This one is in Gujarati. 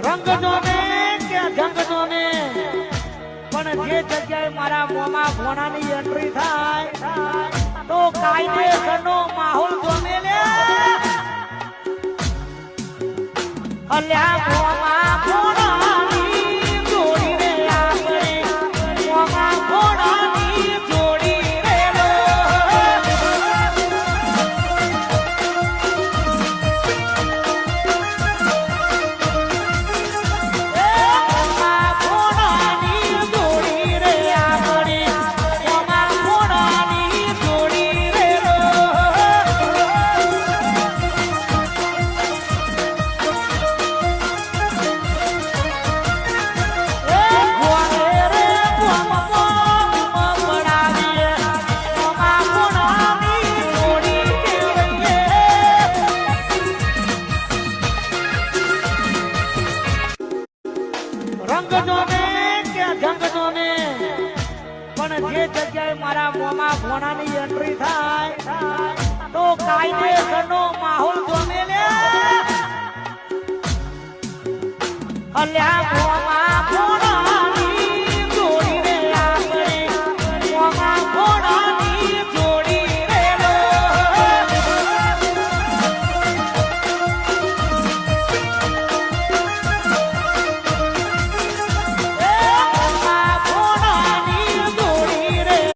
રંગ જોને કે જંગ જોને પણ જે જગ્યાએ મારા મોમાં ભોણાની એન્ટ્રી થાય તો કાયદેસરનો માહોલ જોને લે અલ્યા મોમાં ભોણાની જોડી રે આપણે મોમાં ભોણાની જોડી રે રંગ જોને કે જંગ જોને પણ જે જગ્યાએ મારા મોમાં ભોણાની એન્ટ્રી થાય તો કાયદેસરનો માહોલ